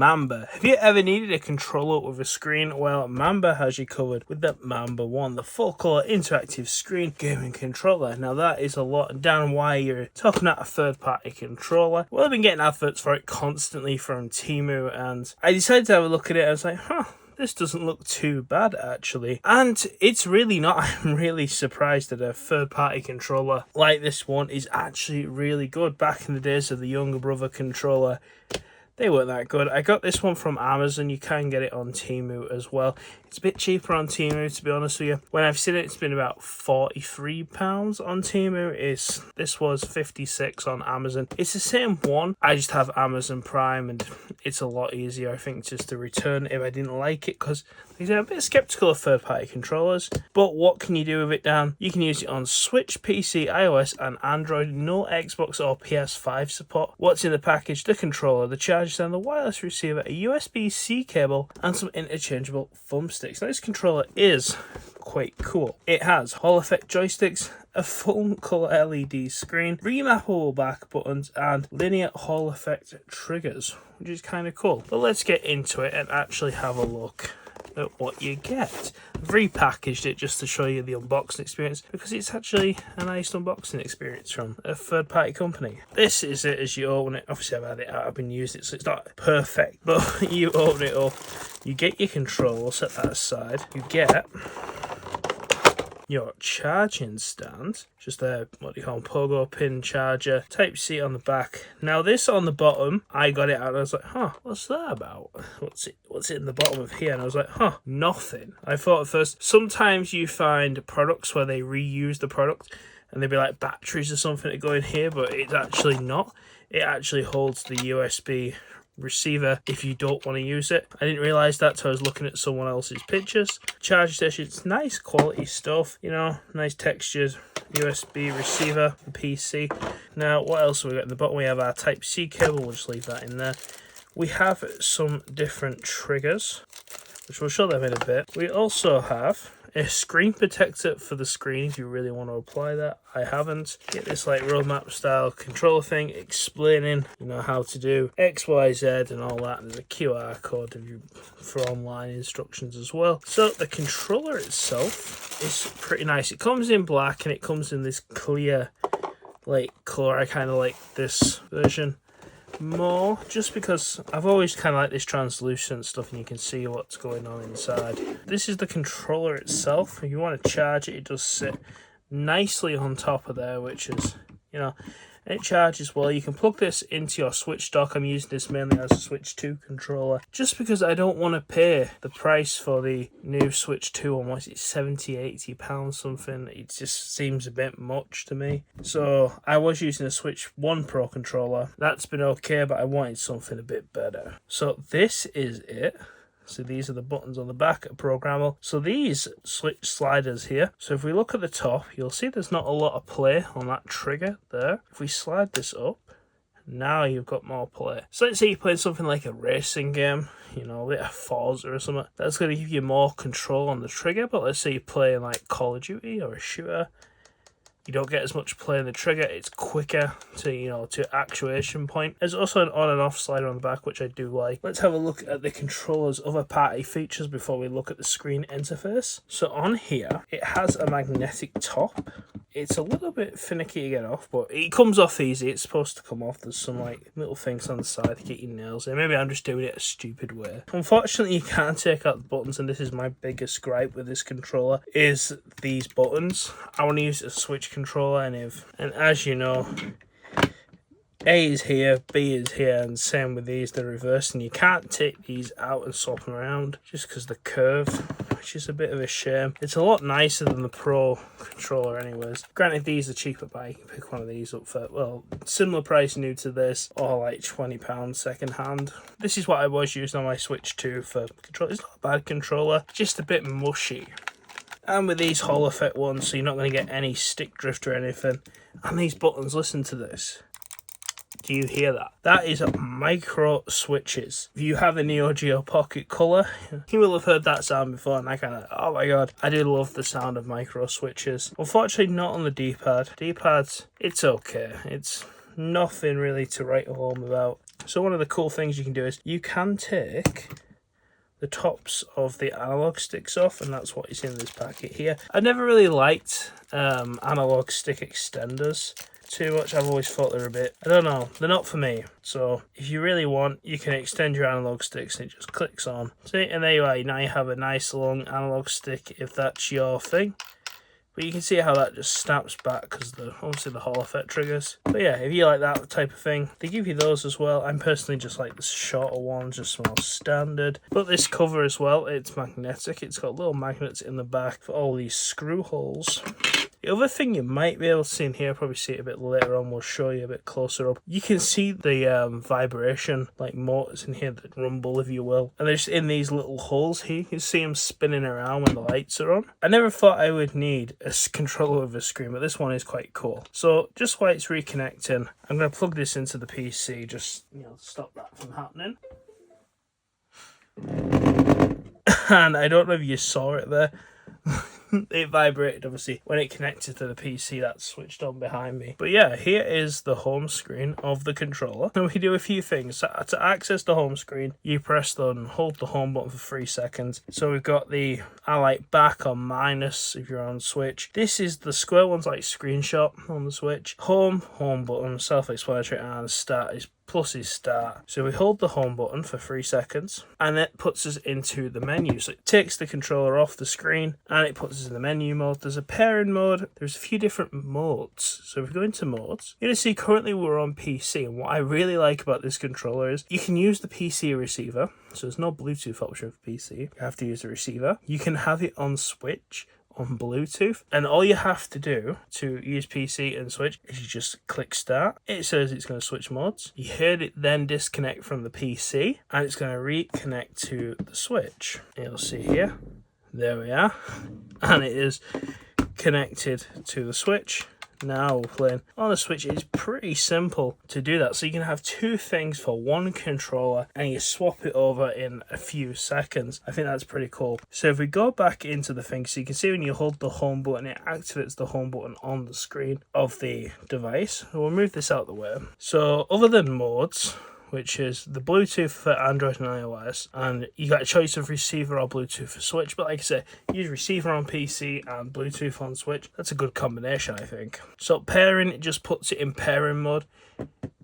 Manba. Have you ever needed a controller with a screen? Well, Manba has you covered with the ManbaOne, the full colour interactive screen gaming controller. Now that is a lot down why you're talking about a third party controller. Well, I've been getting adverts for it constantly from Temu, and I decided to have a look at it. I was like, this doesn't look too bad actually, and it's really not. I'm really surprised that a third-party controller like this one is actually really good. Back in the days of the younger brother controller, they weren't that good. I got this one from Amazon. You can get it on Temu as well. It's a bit cheaper on Temu, to be honest with you. When I've seen it, it's been about £43 on Temu. This was 56 on Amazon. It's the same one. I just have Amazon Prime, and it's a lot easier, I think, just to return if I didn't like it, because I'm a bit skeptical of third-party controllers. But what can you do with it, Dan? You can use it on Switch, PC, iOS, and Android. No Xbox or PS5 support. What's in the package? The controller, the charger stand, the wireless receiver, a USB-C cable, and some interchangeable thumbsticks. Now, this controller is quite cool. It has Hall effect joysticks, a full colour LED screen, remappable back buttons, and linear Hall effect triggers, which is kind of cool. But let's get into it and actually have a look at what you get. I've repackaged it just to show you the unboxing experience, because it's actually a nice unboxing experience from a third-party company. This is it as you open it. Obviously I've had it out, I've been using it, so it's not perfect, but you open it up, you get your controller, set that aside, you get your charging stand, just a what do you call them, pogo pin charger, type C on the back. Now this on the bottom, I got it out and I was like, what's that about? What's it in the bottom of here? And I was like, nothing. I thought at first, sometimes you find products where they reuse the product and they'd be like batteries or something to go in here, but it's actually not. It actually holds the USB receiver if you don't want to use it. I didn't realise that till I was looking at someone else's pictures. Charger station, it's nice quality stuff, you know, nice textures. USB receiver for PC. Now what else have we got in the bottom? We have our type C cable, we'll just leave that in there. We have some different triggers, which we'll show them in a bit. We also have a screen protector for the screen if you really want to apply that. I haven't. Get this like roadmap style controller thing explaining, you know, how to do X, Y, Z and all that. There's a QR code for online instructions as well. So the controller itself is pretty nice. It comes in black and it comes in this clear like colour. I kind of like this version more, just because I've always kind of like this translucent stuff and you can see what's going on inside. This is the controller itself. If you want to charge it, it does sit nicely on top of there, which is, you know, it charges well. You can plug this into your Switch dock. I'm using this mainly as a Switch 2 controller, just because I don't want to pay the price for the new Switch 2 on, what is it, £70-80 something. It just seems a bit much to me. So I was using a Switch 1 Pro controller. That's been okay, but I wanted something a bit better. So this is it. So these are the buttons on the back, programmable. So these switch sliders here. So if we look at the top, you'll see there's not a lot of play on that trigger there. If we slide this up, now you've got more play. So let's say you're playing something like a racing game, you know, like a Forza or something. That's going to give you more control on the trigger. But let's say you're playing like Call of Duty or a shooter. You don't get as much play on the trigger. It's quicker to, you know, to actuation point. There's also an on and off slider on the back, which I do like. Let's have a look at the controller's other party features before we look at the screen interface. So on here, it has a magnetic top. It's a little bit finicky to get off, but it comes off easy. It's supposed to come off. There's some like little things on the side to get your nails in. Maybe I'm just doing it a stupid way. Unfortunately, you can't take out the buttons, and this is my biggest gripe with this controller, is these buttons. I want to use a Switch controller, and as you know, A is here, B is here, and same with these, they're reversed, and you can't take these out and swap them around just because the curve, which is a bit of a shame. It's a lot nicer than the Pro controller anyways. Granted, these are cheaper, but you can pick one of these up for, well, similar price new to this, or like £20 second hand. This is what I was using on my Switch 2 for controller. It's not a bad controller, just a bit mushy. And with these Hall effect ones, so you're not going to get any stick drift or anything. And these buttons, listen to this. Do you hear that? That is micro switches. If you have a Neo Geo Pocket Color, you will have heard that sound before, and I kind of, oh my god, I do love the sound of micro switches. Unfortunately, not on the D-pad. D-pads, it's okay. It's nothing really to write home about. So one of the cool things you can do is you can take the tops of the analog sticks off, and that's what is in this packet here. I never really liked analog stick extenders too much. I've always thought they're a bit, I don't know, they're not for me. So if you really want, you can extend your analog sticks and it just clicks on. See, and there you are. Now you have a nice long analog stick if that's your thing. But you can see how that just snaps back because obviously the Hall effect triggers. But yeah, if you like that type of thing, they give you those as well. I'm personally just like the shorter ones, just more standard. But this cover as well, it's magnetic. It's got little magnets in the back for all these screw holes. The other thing you might be able to see in here, probably see it a bit later on, we'll show you a bit closer up. You can see the vibration, like motors in here that rumble, if you will. And they're just in these little holes here. You can see them spinning around when the lights are on. I never thought I would need a controller with a screen, but this one is quite cool. So just while it's reconnecting, I'm going to plug this into the PC, just, you know, stop that from happening. And I don't know if you saw it there. It vibrated, obviously, when it connected to the PC that switched on behind me. But yeah, here is the home screen of the controller. And we do a few things. So to access the home screen, you press and hold the home button for 3 seconds. So we've got the back or minus if you're on Switch. This is the square one's like screenshot on the Switch. Home button, self-explanatory, and start is plus is start. So we hold the home button for 3 seconds and it puts us into the menu. So it takes the controller off the screen and it puts us in the menu mode. There's a pairing mode. There's a few different modes. So if we go into modes, you're going to see currently we're on PC. And what I really like about this controller is you can use the PC receiver. So there's no Bluetooth option for PC. You have to use the receiver. You can have it on Switch on Bluetooth, and all you have to do to use PC and Switch is you just click start. It says it's going to switch modes. You heard it then disconnect from the PC and it's going to reconnect to the Switch. You'll see here, there we are, and it is connected to the Switch. Now we're playing on the Switch. It's pretty simple to do that. So you can have 2 things for one controller and you swap it over in a few seconds. I think that's pretty cool. So if we go back into the thing, so you can see when you hold the home button, it activates the home button on the screen of the device. We'll move this out of the way. So other than modes, which is the Bluetooth for Android and iOS, and you got a choice of receiver or Bluetooth for Switch, but like I say, use receiver on PC and Bluetooth on Switch. That's a good combination, I think. So pairing, it just puts it in pairing mode.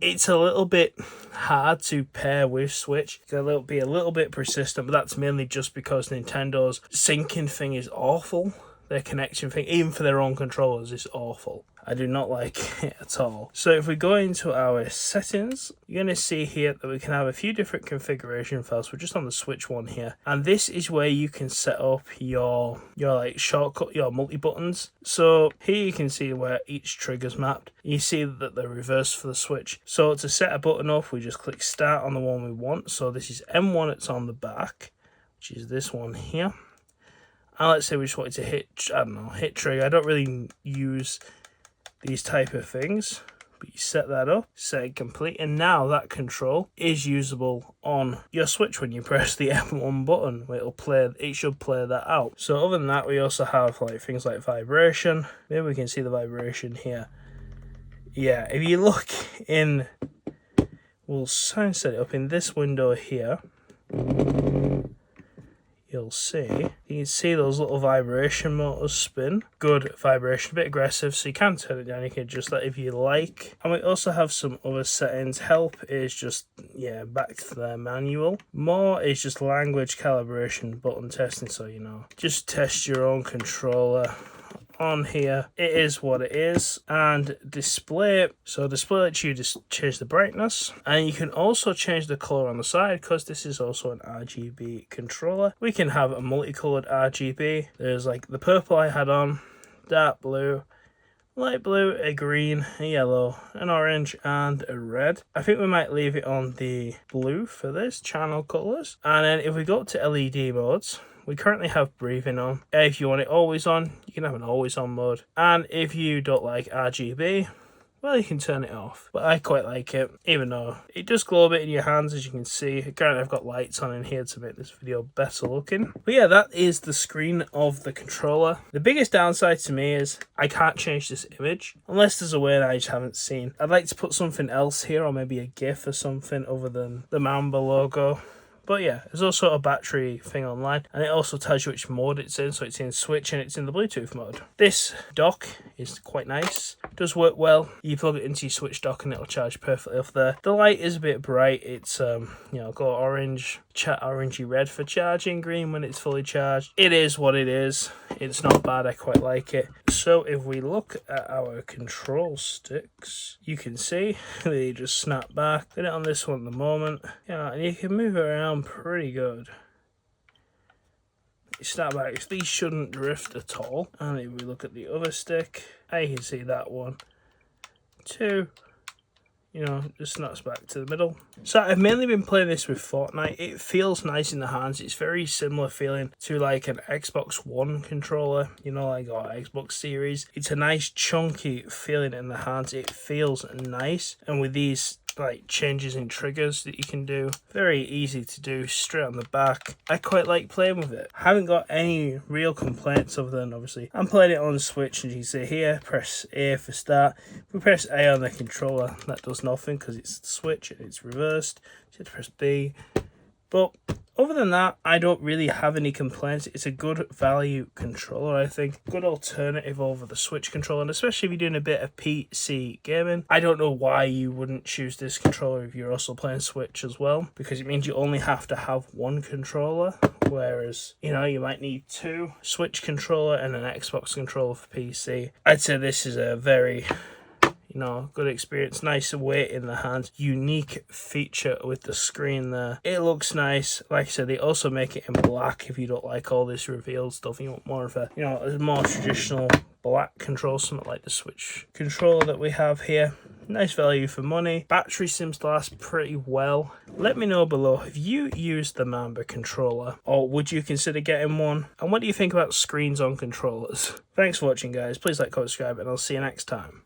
It's a little bit hard to pair with Switch. It's be a little bit persistent, but that's mainly just because Nintendo's syncing thing is awful. Their connection thing, even for their own controllers, is awful. I do not like it at all. So if we go into our settings, you're going to see here that we can have a few different configuration files. We're just on the Switch one here. And this is where you can set up your like shortcut, your multi-buttons. So here you can see where each trigger's mapped. You see that they're reversed for the Switch. So to set a button up, we just click start on the one we want. So this is M1, it's on the back, which is this one here. And let's say we just wanted to hit trigger. I don't really use these type of things, but you set that up, set it complete, and now that control is usable on your Switch when you press the M1 button. It should play that out. So other than that, we also have like things like vibration. Maybe we can see the vibration here. Yeah, if you look in, we'll set it up in this window here. You'll see, you can see those little vibration motors spin. Good vibration, a bit aggressive, so you can turn it down, you can adjust that if you like. And we also have some other settings. Help is just, back to the manual. More is just language calibration, button testing, so you know. Just test your own controller. On here, it is what it is. And display, so display lets you just change the brightness, and you can also change the color on the side because this is also an RGB controller. We can have a multicolored RGB. There's like the purple I had on, dark blue, light blue, a green, a yellow, an orange, and a red. I think we might leave it on the blue for this channel colors. And then if we go up to LED modes, we currently have breathing on. If you want it always on, you can have an always on mode. And if you don't like RGB, well, you can turn it off. But I quite like it, even though it does glow a bit in your hands, as you can see. Currently I've got lights on in here to make this video better looking. But yeah, that is the screen of the controller. The biggest downside to me is I can't change this image unless there's a way that I just haven't seen. I'd like to put something else here, or maybe a GIF or something other than the Manba logo. But yeah, there's also a battery thing online, and it also tells you which mode it's in, so it's in Switch and it's in the Bluetooth mode. This dock is quite nice, does work well. You plug it into your Switch dock and it'll charge perfectly off there. The light is a bit bright, it's you know, got orange, orangey red for charging, green when it's fully charged. It is what it is, it's not bad, I quite like it. So if we look at our control sticks, you can see they just snap back. Got it on this one at the moment, yeah, and you can move it around pretty good. Snap back, these shouldn't drift at all. And if we look at the other stick, I can see that one too, you know, just snaps back to the middle. So I've mainly been playing this with Fortnite. It feels nice in the hands. It's very similar feeling to like an Xbox One controller, you know, like our Xbox Series. It's a nice chunky feeling in the hands. It feels nice, and with these like changes in triggers that you can do, very easy to do straight on the back. I quite like playing with it. I haven't got any real complaints other than obviously I'm playing it on Switch, and you can see here press A for start. If we press A on the controller, that does nothing because it's the Switch and it's reversed, so you have to press B. But other than that, I don't really have any complaints. It's a good value controller, I think. Good alternative over the Switch controller, and especially if you're doing a bit of PC gaming. I don't know why you wouldn't choose this controller if you're also playing Switch as well, because it means you only have to have one controller, whereas, you know, you might need two. Switch controller and an Xbox controller for PC. I'd say this is a very, you know, good experience, nice weight in the hand, unique feature with the screen there. It looks nice. Like I said, they also make it in black if you don't like all this revealed stuff. You want more of a, you know, a more traditional black control, something like the Switch controller that we have here. Nice value for money. Battery seems to last pretty well. Let me know below, have you used the Manba controller, or would you consider getting one? And what do you think about screens on controllers? Thanks for watching, guys. Please like, comment, subscribe, and I'll see you next time.